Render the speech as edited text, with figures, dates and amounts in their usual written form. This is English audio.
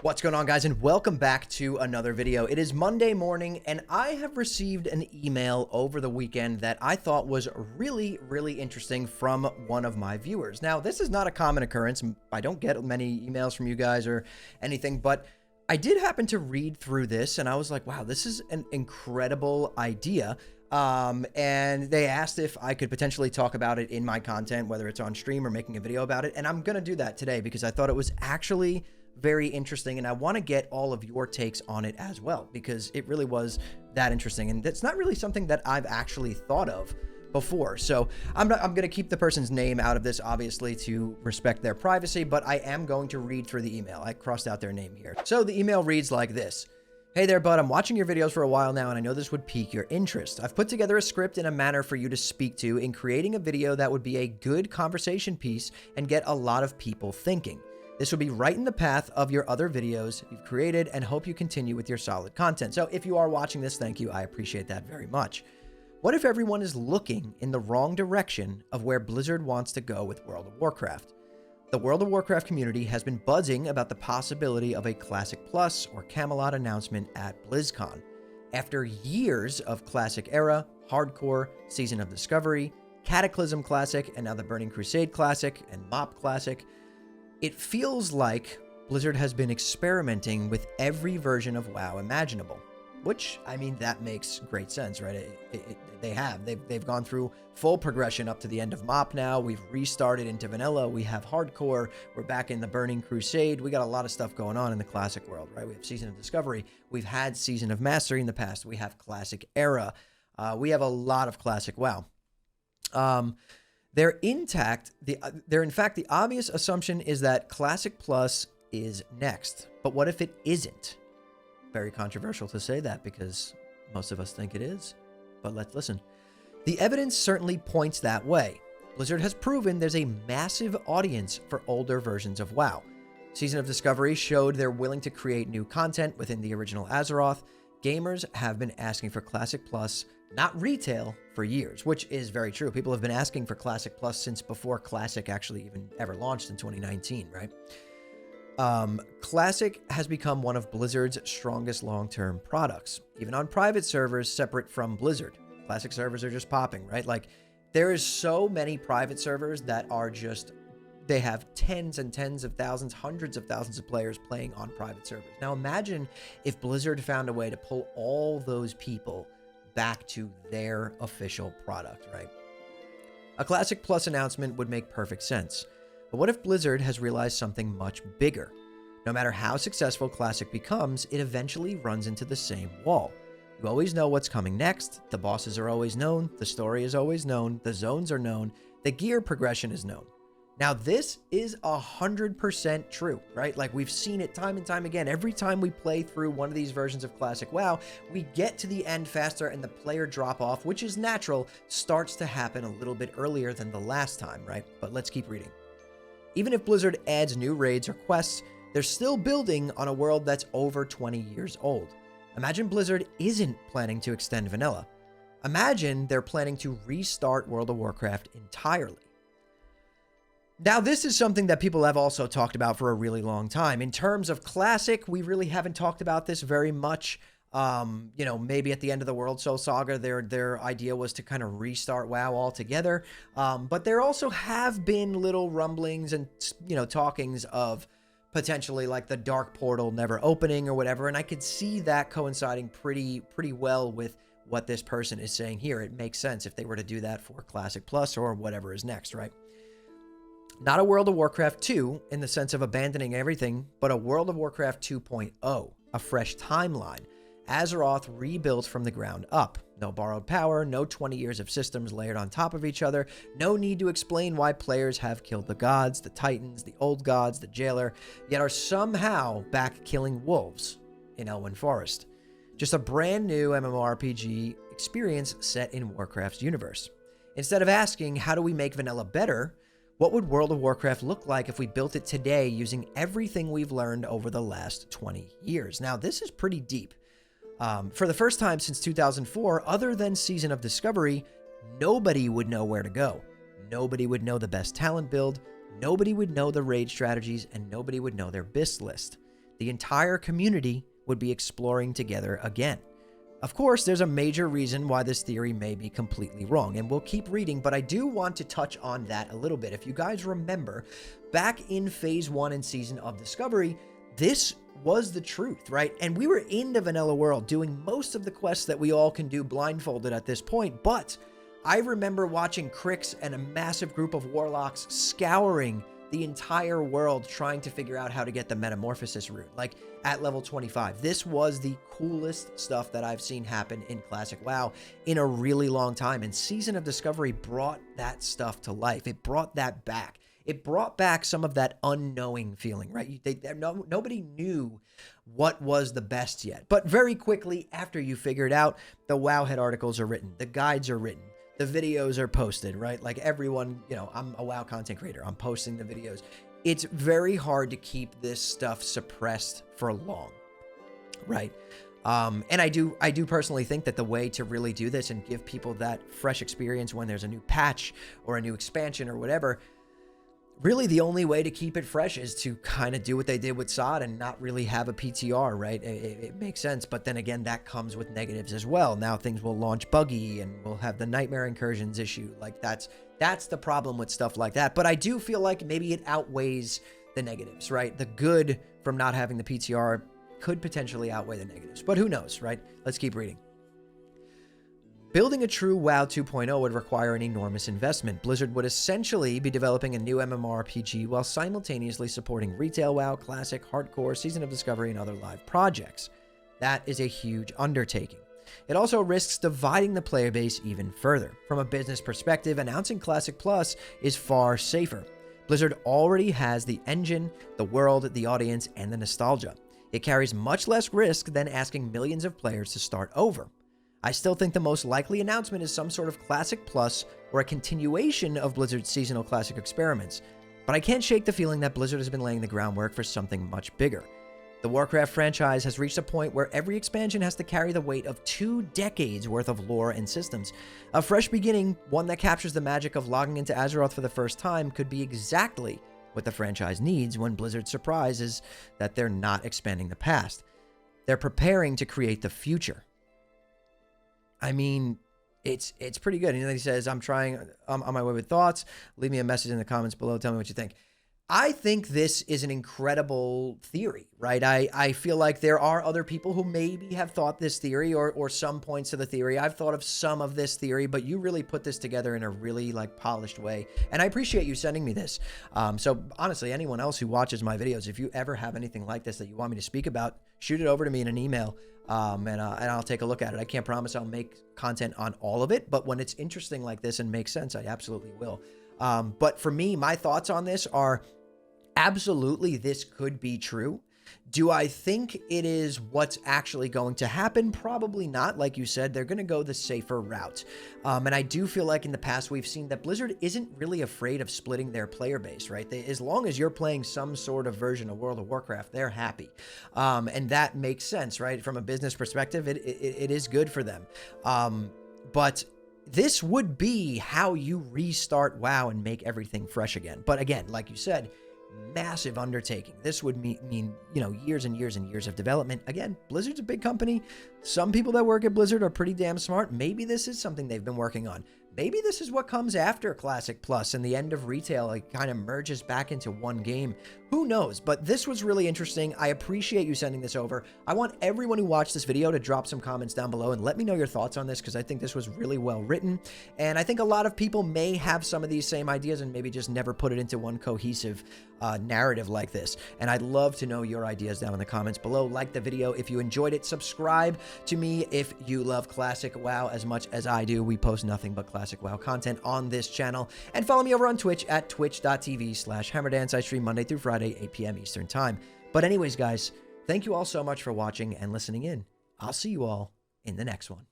What's going on, guys, and welcome back to another video. It is Monday morning, and I have received an email over the weekend that I thought was really interesting from one of my viewers. Now, this is not a common occurrence. I don't get many emails from you guys or anything, but I did happen to read through this, and I was like, wow, this is an incredible idea. And they asked if I could potentially talk about it in my content, whether it's on stream or making a video about it, and I'm gonna do that today because I thought it was actually very interesting, and I want to get all of your takes on it as well, because it really was that interesting, and it's not really something that I've actually thought of before. So I'm going to keep the person's name out of this, obviously, to respect their privacy, but I am going to read through the email. I crossed out their name here. So the email reads like this. Hey there, bud. I'm watching your videos for a while now, and I know this would pique your interest. I've put together a script in a manner for you to speak to in creating a video that would be a good conversation piece and get a lot of people thinking. This will be right in the path of your other videos you've created, and hope you continue with your solid content. So if you are watching this, thank you. I appreciate that very much. What if everyone is looking in the wrong direction of where Blizzard wants to go with World of Warcraft? The World of Warcraft community has been buzzing about the possibility of a Classic Plus or Camelot announcement at BlizzCon. After years of Classic Era, Hardcore, Season of Discovery, Cataclysm Classic, and now the Burning Crusade Classic and MoP Classic, it feels like Blizzard has been experimenting with every version of WoW imaginable, which, I mean, that makes great sense, right? They've gone through full progression up to the end of MoP now. We've restarted into vanilla. We have Hardcore. We're back in the Burning Crusade. We got a lot of stuff going on in the Classic world, right? We have Season of Discovery. We've had Season of Mastery in the past. We have Classic Era. We have a lot of Classic WoW. They're intact. In fact, the obvious assumption is that Classic Plus is next. But what if it isn't? Very controversial to say that because most of us think it is. But let's listen. The evidence certainly points that way. Blizzard has proven there's a massive audience for older versions of WoW. Season of Discovery showed they're willing to create new content within the original Azeroth. Gamers have been asking for Classic Plus, not retail, for years, which is very true. People have been asking for Classic Plus since before Classic actually even ever launched in 2019, right? Classic has become one of Blizzard's strongest long-term products, even on private servers separate from Blizzard. Classic servers are just popping, right? Like, there is so many private servers that are just, they have tens and tens of thousands, hundreds of thousands of players playing on private servers. Now imagine if Blizzard found a way to pull all those people back to their official product, right? A Classic Plus announcement would make perfect sense. But what if Blizzard has realized something much bigger? No matter how successful Classic becomes, it eventually runs into the same wall. You always know what's coming next, the bosses are always known, the story is always known, the zones are known, the gear progression is known. Now, this is 100% true, right? Like, we've seen it time and time again. Every time we play through one of these versions of Classic WoW, we get to the end faster and the player drop-off, which is natural, starts to happen a little bit earlier than the last time, right? But let's keep reading. Even if Blizzard adds new raids or quests, they're still building on a world that's over 20 years old. Imagine Blizzard isn't planning to extend vanilla. Imagine they're planning to restart World of Warcraft entirely. Now, this is something that people have also talked about for a really long time. In terms of Classic, we really haven't talked about this very much. You know, maybe at the end of the World Soul Saga, their idea was to kind of restart WoW altogether. But there also have been little rumblings and, you know, talkings of potentially like the Dark Portal never opening or whatever. And I could see that coinciding pretty well with what this person is saying here. It makes sense if they were to do that for Classic Plus or whatever is next, right? Not a World of Warcraft 2 in the sense of abandoning everything, but a World of Warcraft 2.0, a fresh timeline. Azeroth rebuilt from the ground up. No borrowed power, no 20 years of systems layered on top of each other, no need to explain why players have killed the gods, the titans, the old gods, the jailer, yet are somehow back killing wolves in Elwynn Forest. Just a brand new MMORPG experience set in Warcraft's universe. Instead of asking, how do we make vanilla better? What would World of Warcraft look like if we built it today using everything we've learned over the last 20 years? Now, this is pretty deep. For the first time since 2004, other than Season of Discovery, nobody would know where to go. Nobody would know the best talent build, nobody would know the raid strategies, and nobody would know their BIS list. the entire community would be exploring together again. Of course, there's a major reason why this theory may be completely wrong, and we'll keep reading, but I do want to touch on that a little bit. If you guys remember, back in Phase 1 and Season of Discovery, this was the truth, right? And we were in the vanilla world doing most of the quests that we all can do blindfolded at this point, but I remember watching Crix and a massive group of warlocks scouring the entire world trying to figure out how to get the metamorphosis route, like at level 25. This was the coolest stuff that I've seen happen in Classic WoW in a really long time, and Season of Discovery brought that stuff to life. It brought that back. It brought back some of that unknowing feeling, right? Nobody knew what was the best yet, but very quickly after you figure it out, the Wowhead articles are written, the guides are written, the videos are posted, right? Like everyone, you know, I'm a WoW content creator. I'm posting the videos. It's very hard to keep this stuff suppressed for long, right? And I do personally think that the way to really do this and give people that fresh experience when there's a new patch or a new expansion or whatever, really the only way to keep it fresh is to kind of do what they did with SOD and not really have a PTR, right? It makes sense, but then again, that comes with negatives as well. Now things will launch buggy and we'll have the Nightmare Incursions issue. Like that's the problem with stuff like that. But I do feel like maybe it outweighs the negatives, right? The good from not having the PTR could potentially outweigh the negatives, but who knows, right? Let's keep reading. Building a true WoW 2.0 would require an enormous investment. Blizzard would essentially be developing a new MMORPG while simultaneously supporting retail WoW, classic, hardcore, Season of Discovery, and other live projects. That is a huge undertaking. It also risks dividing the player base even further. From a business perspective, announcing Classic Plus is far safer. Blizzard already has the engine, the world, the audience, and the nostalgia. It carries much less risk than asking millions of players to start over. I still think the most likely announcement is some sort of Classic Plus or a continuation of Blizzard's seasonal classic experiments, but I can't shake the feeling that Blizzard has been laying the groundwork for something much bigger. The Warcraft franchise has reached a point where every expansion has to carry the weight of 2 decades worth of lore and systems. A fresh beginning, one that captures the magic of logging into Azeroth for the first time, could be exactly what the franchise needs when Blizzard's surprise is that they're not expanding the past. They're preparing to create the future. I mean, it's pretty good. And then he says, I'm on my way with thoughts. Leave me a message in the comments below. Tell me what you think. I think this is an incredible theory, right? I feel like there are other people who maybe have thought this theory or some points of the theory. I've thought of some of this theory, but you really put this together in a really like polished way. And I appreciate you sending me this. So honestly, anyone else who watches my videos, if you ever have anything like this that you want me to speak about, shoot it over to me in an email. And I'll take a look at it. I can't promise I'll make content on all of it, but when it's interesting like this and makes sense, I absolutely will. But for me, my thoughts on this are absolutely this could be true. Do I think it is what's actually going to happen? Probably not. Like you said, they're going to go the safer route. And I do feel like in the past, we've seen that Blizzard isn't really afraid of splitting their player base, right? As long as you're playing some sort of version of World of Warcraft, they're happy. And that makes sense, right? From a business perspective, it is good for them. But this would be how you restart WoW and make everything fresh again. But again, like you said, massive undertaking. This would mean, you know, years and years and years of development. Again, Blizzard's a big company. Some people that work at Blizzard are pretty damn smart. Maybe this is something they've been working on. Maybe this is what comes after Classic Plus and the end of retail. It kind of merges back into one game. Who knows? But this was really interesting. I appreciate you sending this over. I want everyone who watched this video to drop some comments down below and let me know your thoughts on this, because I think this was really well written. And I think a lot of people may have some of these same ideas and maybe just never put it into one cohesive narrative like this. And I'd love to know your ideas down in the comments below. Like the video if you enjoyed it. Subscribe to me if you love Classic WoW as much as I do. We post nothing but Classic WoW content on this channel. And follow me over on Twitch at twitch.tv/hammerdance. I stream Monday through Friday, 8 p.m. Eastern time. But anyways, guys, thank you all so much for watching and listening in. I'll see you all in the next one.